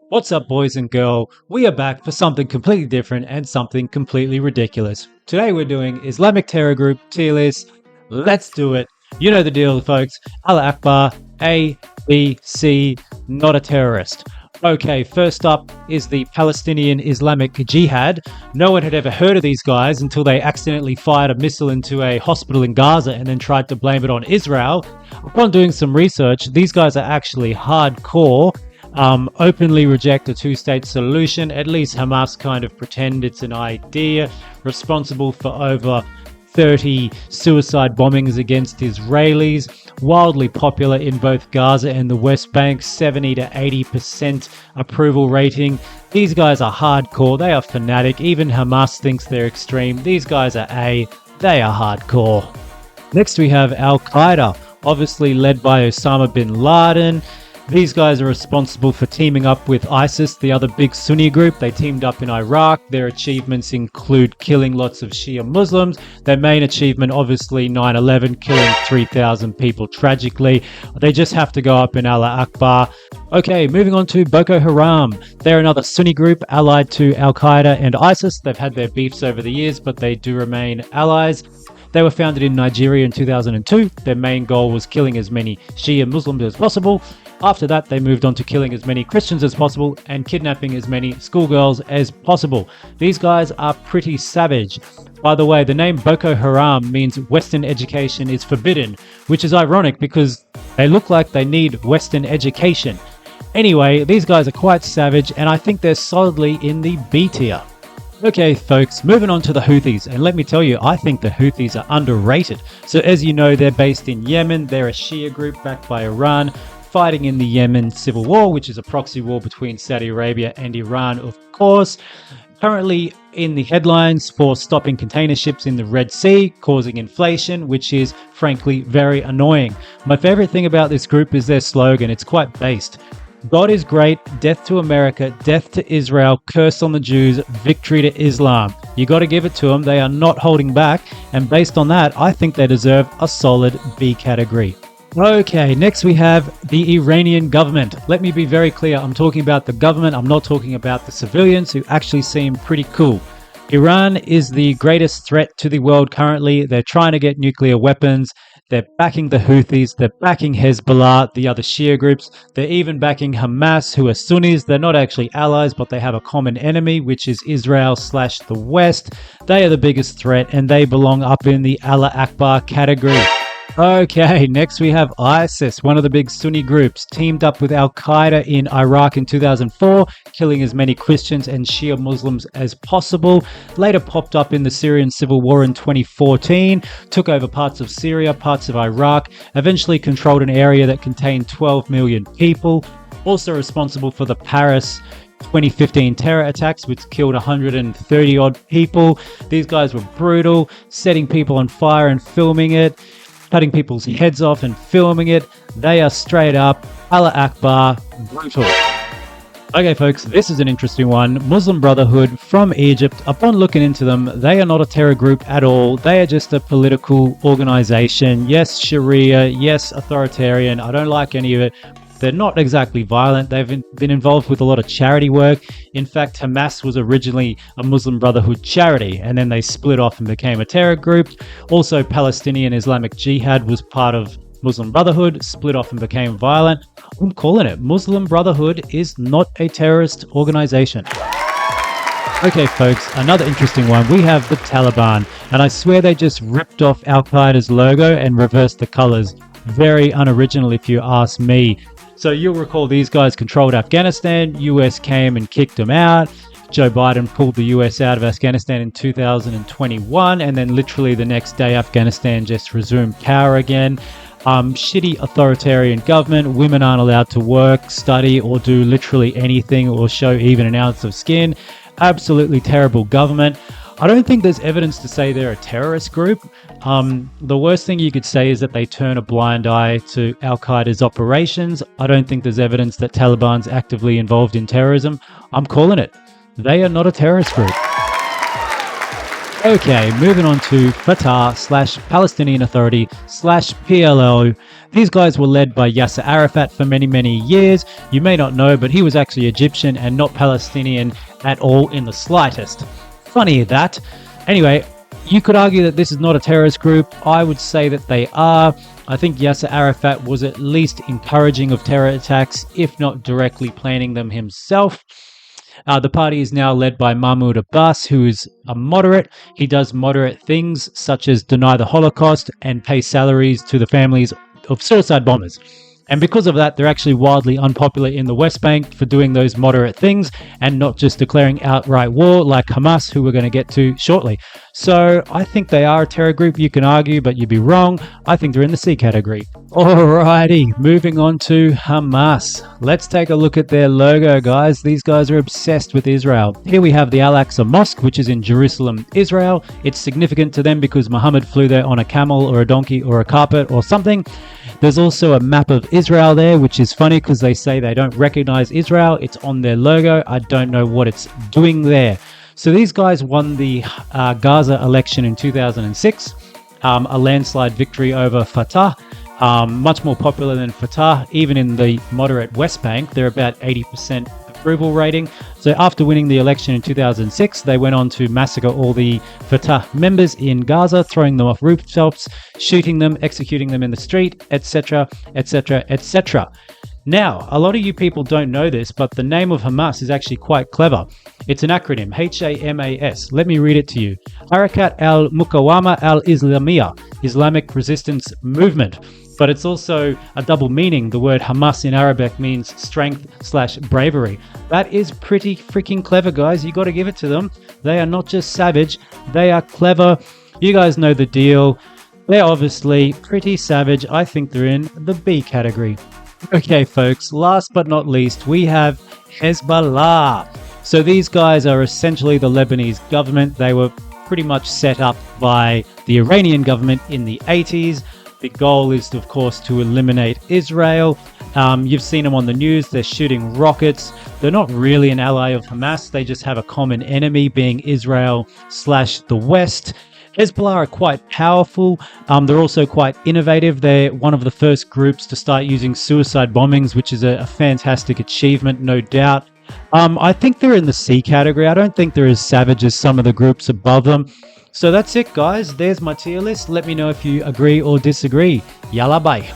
What's up, boys and girls? We are back for something completely different and something completely ridiculous. Today we're doing Islamic Terror Group tier list. Let's do it. You know the deal, folks. Allah Akbar, A, B, C, not a terrorist. Okay, first up is the Palestinian Islamic Jihad. No one had ever heard of these guys until they accidentally fired a missile into a hospital in Gaza and then tried to blame it on Israel. Upon doing some research, these guys are actually hardcore. Openly reject a two-state solution. At least Hamas kind of pretend it's an idea. Responsible for over 30 suicide bombings against Israelis. Wildly popular in both Gaza and the West Bank. 70 to 80% approval rating. These guys are hardcore. They are fanatic. Even Hamas thinks they're extreme. These guys are A. They are hardcore. Next we have Al-Qaeda, obviously led by Osama bin Laden. These guys are responsible for teaming up with ISIS, the other big Sunni group. They teamed up in Iraq. Their achievements include killing lots of Shia Muslims. Their main achievement, obviously, 9/11, killing 3,000 people tragically. They just have to go up in Allah Akbar. Okay, moving on to Boko Haram. They're another Sunni group allied to Al-Qaeda and ISIS. They've had their beefs over the years, but they do remain allies. They were founded in Nigeria in 2002. Their main goal was killing as many Shia Muslims as possible. After that, they moved on to killing as many Christians as possible and kidnapping as many schoolgirls as possible. These guys are pretty savage. By the way, the name Boko Haram means Western education is forbidden, which is ironic because they look like they need Western education. Anyway, these guys are quite savage, and I think they're solidly in the B tier. Okay, folks, moving on to the Houthis, and let me tell you, I think the Houthis are underrated. So as you know, they're based in Yemen. They're a Shia group backed by Iran, fighting in the Yemen civil war, which is a proxy war between Saudi Arabia and Iran, of course. Currently in the headlines for stopping container ships in the Red Sea, causing inflation, which is frankly very annoying. My favorite thing about this group is their slogan. It's quite based. God is great, death to America, death to Israel, curse on the Jews, victory to Islam. You got to give it to them. They are not holding back. And based on that, I think they deserve a solid B category. Okay, next we have the Iranian government. Let me be very clear. I'm talking about the government. I'm not talking about the civilians who actually seem pretty cool. Iran is the greatest threat to the world currently. They're trying to get nuclear weapons. They're backing the Houthis. They're backing Hezbollah, the other Shia groups. They're even backing Hamas, who are Sunnis. They're not actually allies, but they have a common enemy, which is Israel/the West. They are the biggest threat, and they belong up in the Allah Akbar category. Okay, next we have ISIS, one of the big Sunni groups, teamed up with Al-Qaeda in Iraq in 2004, killing as many Christians and Shia Muslims as possible. Later popped up in the Syrian civil war in 2014, took over parts of Syria, parts of Iraq, eventually controlled an area that contained 12 million people. Also responsible for the Paris 2015 terror attacks, which killed 130 odd people. These guys were brutal, setting people on fire and filming it, cutting people's heads off and filming it. They are straight up Allah Akbar brutal. Okay, folks, this is an interesting one. Muslim Brotherhood from Egypt. Upon looking into them, they are not a terror group at all. They are just a political organization. Yes, Sharia. Yes, authoritarian. I don't like any of it. They're not exactly violent. They've been involved with a lot of charity work. In fact, Hamas was originally a Muslim Brotherhood charity, and then they split off and became a terror group. Also, Palestinian Islamic Jihad was part of Muslim Brotherhood, split off and became violent. I'm calling it. Muslim Brotherhood is not a terrorist organization. Okay, folks, another interesting one. We have the Taliban, and I swear they just ripped off Al-Qaeda's logo and reversed the colors. Very unoriginal if you ask me. So you'll recall these guys controlled Afghanistan. US came and kicked them out. Joe Biden pulled the US out of Afghanistan in 2021, and then literally the next day Afghanistan just resumed power again. Shitty authoritarian government. Women aren't allowed to work, study, or do literally anything or show even an ounce of skin. Absolutely terrible government. I don't think there's evidence to say they're a terrorist group. The worst thing you could say is that they turn a blind eye to Al-Qaeda's operations. I don't think there's evidence that Taliban's actively involved in terrorism. I'm calling it. They are not a terrorist group. Okay, moving on to Fatah slash Palestinian Authority slash PLO. These guys were led by Yasser Arafat for many, many years. You may not know, but he was actually Egyptian and not Palestinian at all in the slightest. Funny that. Anyway, you could argue that this is not a terrorist group. I would say that they are. I think Yasser Arafat was at least encouraging of terror attacks, if not directly planning them himself. The party is now led by Mahmoud Abbas, who is a moderate. He does moderate things such as deny the Holocaust and pay salaries to the families of suicide bombers. And because of that, they're actually wildly unpopular in the West Bank for doing those moderate things and not just declaring outright war like Hamas, who we're going to get to shortly. So I think they are a terror group. You can argue, but you'd be wrong. I think they're in the C category. Alrighty, moving on to Hamas. Let's take a look at their logo, guys. These guys are obsessed with Israel. Here we have the Al-Aqsa Mosque, which is in Jerusalem, Israel. It's significant to them because Muhammad flew there on a camel or a donkey or a carpet or something. There's also a map of Israel there, which is funny because they say they don't recognize Israel. It's on their logo. I don't know what it's doing there. So these guys won the Gaza election in 2006, a landslide victory over Fatah. Much more popular than Fatah, even in the moderate West Bank. They're about 80% approval rating. So after winning the election in 2006, they went on to massacre all the Fatah members in Gaza, throwing them off rooftops, shooting them, executing them in the street, etc., etc., etc. Now, a lot of you people don't know this, but the name of Hamas is actually quite clever. It's an acronym, HAMAS. Let me read it to you. Harakat al-Muqawama al-Islamiyah, Islamic Resistance Movement. But it's also a double meaning. The word Hamas in Arabic means strength/bravery. That is pretty freaking clever, guys. You got to give it to them. They are not just savage, they are clever. You guys know the deal. They're obviously pretty savage. I think they're in the B category. Okay, folks, last but not least, we have Hezbollah. So these guys are essentially the Lebanese government. They were pretty much set up by the Iranian government in the 80s. The goal is, of course, to eliminate Israel. You've seen them on the news. They're shooting rockets. They're not really an ally of Hamas. They just have a common enemy, being Israel/the West. Hezbollah are quite powerful. They're also quite innovative. They're one of the first groups to start using suicide bombings, which is a fantastic achievement, no doubt. I think they're in the C category. I don't think they're as savage as some of the groups above them. So that's it, guys. There's my tier list. Let me know if you agree or disagree. Yalla, bye.